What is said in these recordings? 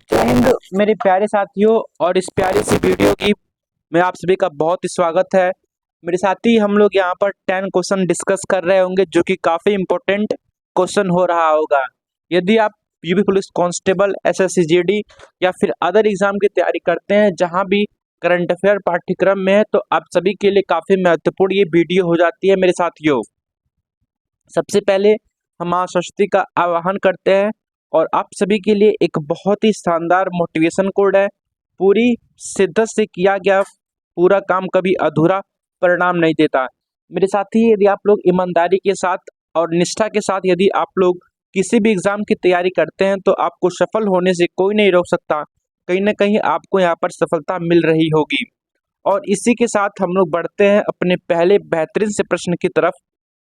जय हिंद मेरे प्यारे साथियों। और इस प्यारी सी वीडियो की में आप सभी का बहुत ही स्वागत है। मेरे साथी हम लोग यहाँ पर 10 क्वेश्चन डिस्कस कर रहे होंगे जो कि काफ़ी इम्पोर्टेंट क्वेश्चन हो रहा होगा। यदि आप UP police constable, SSC GD या फिर अदर एग्जाम की तैयारी करते हैं जहाँ भी करंट अफेयर पाठ्यक्रम में है, तो आप सभी के लिए काफ़ी महत्वपूर्ण ये वीडियो हो जाती है मेरे साथियों। सबसे पहले हम माँ सरस्वती का आवाहन करते हैं और आप सभी के लिए एक बहुत ही शानदार मोटिवेशन कोड है। पूरी शिद्दत से किया गया पूरा काम कभी अधूरा परिणाम नहीं देता। मेरे साथी, यदि आप लोग ईमानदारी के साथ और निष्ठा के साथ यदि आप लोग किसी भी एग्जाम की तैयारी करते हैं तो आपको सफल होने से कोई नहीं रोक सकता। कहीं ना कहीं आपको यहाँ पर सफलता मिल रही होगी। और इसी के साथ हम लोग बढ़ते हैं अपने पहले बेहतरीन से प्रश्न की तरफ।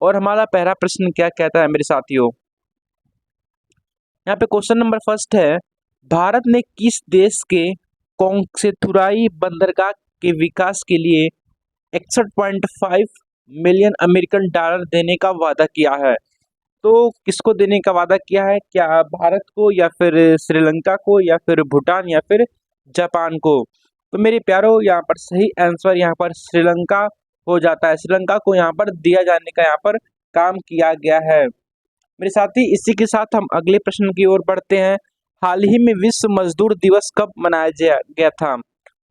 और हमारा पहला प्रश्न क्या कहता है मेरे साथियों, यहाँ पे क्वेश्चन नंबर फर्स्ट है, भारत ने किस देश के कोंगसेथुराई बंदरगाह के विकास के लिए 61.5 मिलियन अमेरिकन डॉलर देने का वादा किया है। तो किसको देने का वादा किया है? क्या भारत को, या फिर श्रीलंका को, या फिर भूटान, या फिर जापान को? तो मेरे प्यारो, यहाँ पर सही आंसर यहाँ पर श्रीलंका हो जाता है। श्रीलंका को यहाँ पर दिया जाने का यहाँ पर काम किया गया है। मेरे साथी, इसी के साथ हम अगले प्रश्न की ओर बढ़ते हैं। हाल ही में विश्व मजदूर दिवस कब मनाया गया था?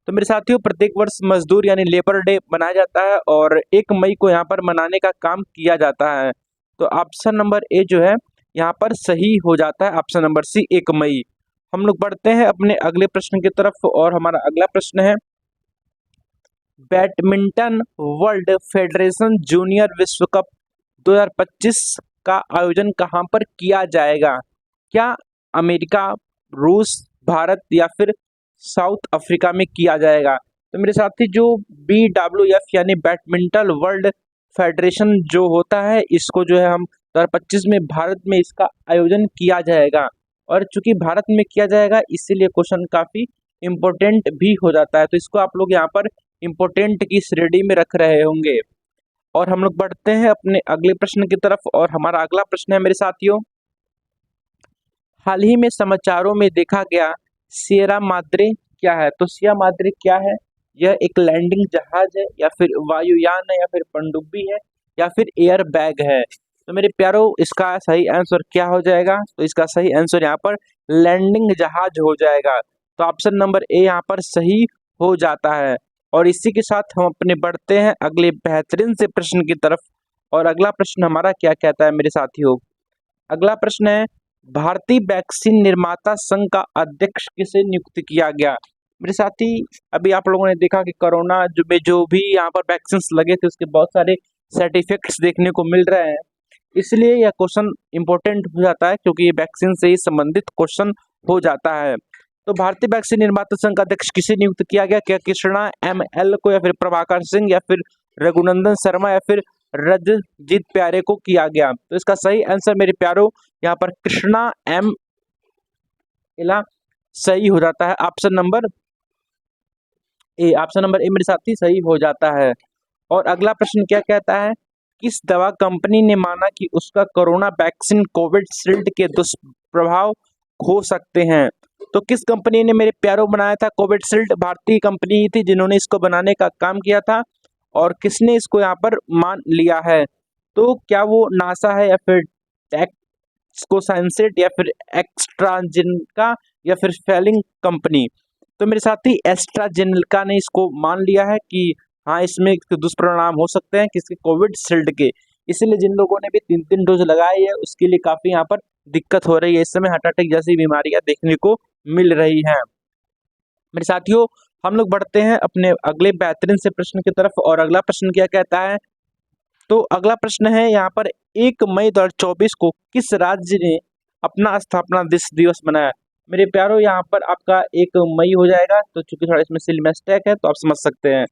तो मेरे साथियों, प्रत्येक वर्ष मजदूर यानी लेबर डे मनाया जाता है और 1 मई को यहाँ पर मनाने का काम किया जाता है। तो ऑप्शन नंबर ए जो है यहाँ पर सही हो जाता है, ऑप्शन नंबर सी 1 मई। हम लोग बढ़ते हैं अपने अगले प्रश्न की तरफ और हमारा अगला प्रश्न है, बैडमिंटन वर्ल्ड फेडरेशन जूनियर विश्व कप 2025 का आयोजन कहाँ पर किया जाएगा? क्या अमेरिका, रूस, भारत या फिर साउथ अफ्रीका में किया जाएगा? तो मेरे साथी, जो BWF यानी बैडमिंटन वर्ल्ड फेडरेशन जो होता है, इसको जो है हम 2025 में भारत में इसका आयोजन किया जाएगा। और चूंकि भारत में किया जाएगा इसीलिए क्वेश्चन काफ़ी इम्पोर्टेंट भी हो जाता है। तो इसको आप लोग यहाँ पर इम्पोर्टेंट की श्रेणी में रख रहे होंगे। और हम लोग बढ़ते हैं अपने अगले प्रश्न की तरफ और हमारा अगला प्रश्न है मेरे साथियों, हाल ही में समाचारों में देखा गया सिएरा माद्रे क्या है? तो सिएरा माद्रे क्या है? यह एक लैंडिंग जहाज है, या फिर वायुयान है, या फिर पनडुब्बी है, या फिर एयर बैग है? तो मेरे प्यारो, इसका सही आंसर क्या हो जाएगा? तो इसका सही आंसर यहाँ पर लैंडिंग जहाज हो जाएगा। तो ऑप्शन नंबर ए यहाँ पर सही हो जाता है। और इसी के साथ हम अपने बढ़ते हैं अगले बेहतरीन से प्रश्न की तरफ। और अगला प्रश्न हमारा क्या कहता है मेरे साथियों? अगला प्रश्न है, भारतीय वैक्सीन निर्माता संघ का अध्यक्ष किसे नियुक्त किया गया? मेरे साथी, अभी आप लोगों ने देखा कि कोरोना में जो भी यहाँ पर वैक्सीन लगे थे उसके बहुत सारे साइड इफेक्ट्स देखने को मिल रहे हैं। इसलिए यह क्वेश्चन इंपॉर्टेंट हो जाता है क्योंकि ये वैक्सीन से ही संबंधित क्वेश्चन हो जाता है। तो भारतीय वैक्सीन निर्माता संघ का अध्यक्ष किसे नियुक्त किया गया? क्या कृष्णा ML को, या फिर प्रभाकर सिंह, या फिर रघुनंदन शर्मा, या फिर रजजीत प्यारे को किया गया? तो इसका सही आंसर मेरे प्यारो यहाँ पर कृष्णा ML सही हो जाता है, option number A. Option number A मेरे साथी सही हो जाता है। और अगला प्रश्न क्या कहता है, किस दवा कंपनी ने माना कि उसका कोरोना वैक्सीन कोविशील्ड के दुष्प्रभाव हो सकते हैं? तो किस कंपनी ने मेरे प्यारों बनाया था कोविशील्ड? भारतीय कंपनी ही थी जिन्होंने इसको बनाने का काम किया था। और किसने इसको यहाँ पर मान लिया है? तो क्या वो नासा है, या फिर टेक्सकोसाइंसेट, या फिर एक्स्ट्राजेनेका, या फिर फेलिंग कंपनी? तो मेरे साथी, एस्ट्राजेनेका ने इसको मान लिया है कि हाँ, इसमें दुष्परिणाम हो सकते हैं किसके? कोविशील्ड के। इसीलिए जिन लोगों ने भी 3-3 डोज लगाए है उसके लिए काफ़ी यहाँ पर दिक्कत हो रही है। इस समय हार्ट अटैक जैसी बीमारियां देखने को मिल रही हैं। मेरे साथियों, हम लोग बढ़ते हैं अपने अगले बेहतरीन से प्रश्न की तरफ। और अगला प्रश्न क्या कहता है? तो अगला प्रश्न है यहाँ पर, 1 मई 2024 को किस राज्य ने अपना स्थापना दिवस मनाया? मेरे प्यारो, यहाँ पर आपका 1 मई हो जाएगा। तो चूंकि थोड़ा इसमें सिली मिस्टेक है तो आप समझ सकते हैं।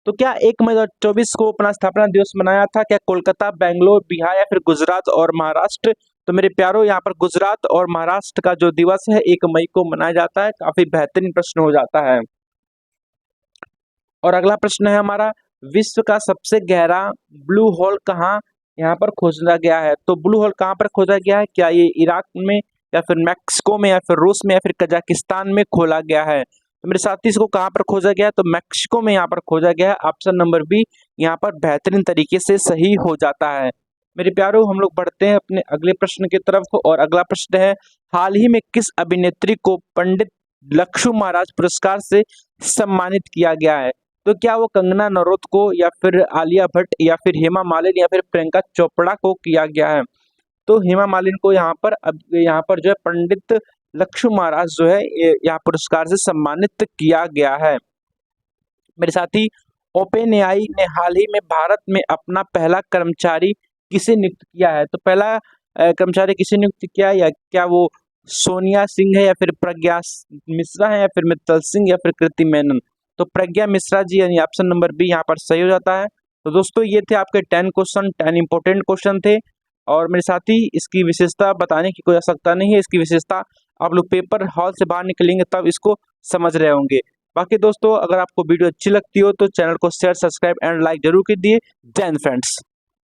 तो क्या 1 मई 2024 को अपना स्थापना दिवस मनाया था? क्या कोलकाता, बेंगलोर, बिहार, या फिर गुजरात और महाराष्ट्र? तो मेरे प्यारो, यहाँ पर गुजरात और महाराष्ट्र का जो दिवस है 1 मई को मनाया जाता है। काफी बेहतरीन प्रश्न हो जाता है। और अगला प्रश्न है हमारा, विश्व का सबसे गहरा ब्लू होल कहाँ यहाँ पर खोजा गया है? तो ब्लू होल कहाँ पर खोजा गया है? क्या ये इराक में, या फिर मैक्सिको में या फिर रूस में या फिर कजाकिस्तान में खोला गया है। तो मेरे साथी इसको कहाँ पर खोजा गया है, तो मैक्सिको में यहाँ पर खोजा गया है। ऑप्शन नंबर बी यहाँ पर बेहतरीन तरीके से सही हो जाता है। मेरे प्यारों, हम लोग बढ़ते हैं अपने अगले प्रश्न की तरफ और अगला प्रश्न है, हाल ही में किस अभिनेत्री को पंडित लक्ष्मण महाराज पुरस्कार से सम्मानित किया गया है? तो क्या वो कंगना रनौत को या फिर आलिया भट्ट या फिर हेमा मालिनी या फिर प्रियंका चोपड़ा को किया गया है? तो हेमा मालिनी को यहाँ पर जो है पंडित लक्ष्मण महाराज जो है यहाँ पुरस्कार से सम्मानित किया गया है। मेरे साथी, ओपन एआई ने हाल ही में भारत में अपना पहला कर्मचारी किसे नियुक्त किया है? तो पहला कर्मचारी किसे नियुक्त किया है, या क्या वो सोनिया सिंह है या फिर प्रज्ञा मिश्रा है या फिर मित्तल सिंह या फिर कृति मेनन? तो प्रज्ञा मिश्रा जी, यानी ऑप्शन नंबर बी यहाँ पर सही हो जाता है। तो दोस्तों, ये थे आपके 10 क्वेश्चन, 10 इंपॉर्टेंट क्वेश्चन थे। और मेरे साथी, इसकी विशेषता बताने की कोई आवश्यकता नहीं है। इसकी विशेषता आप लोग पेपर हॉल से बाहर निकलेंगे तब इसको समझ रहे होंगे। बाकी दोस्तों, अगर आपको वीडियो अच्छी लगती हो तो चैनल को शेयर, सब्सक्राइब एंड लाइक जरूर कीजिए। जय हिंद फ्रेंड्स।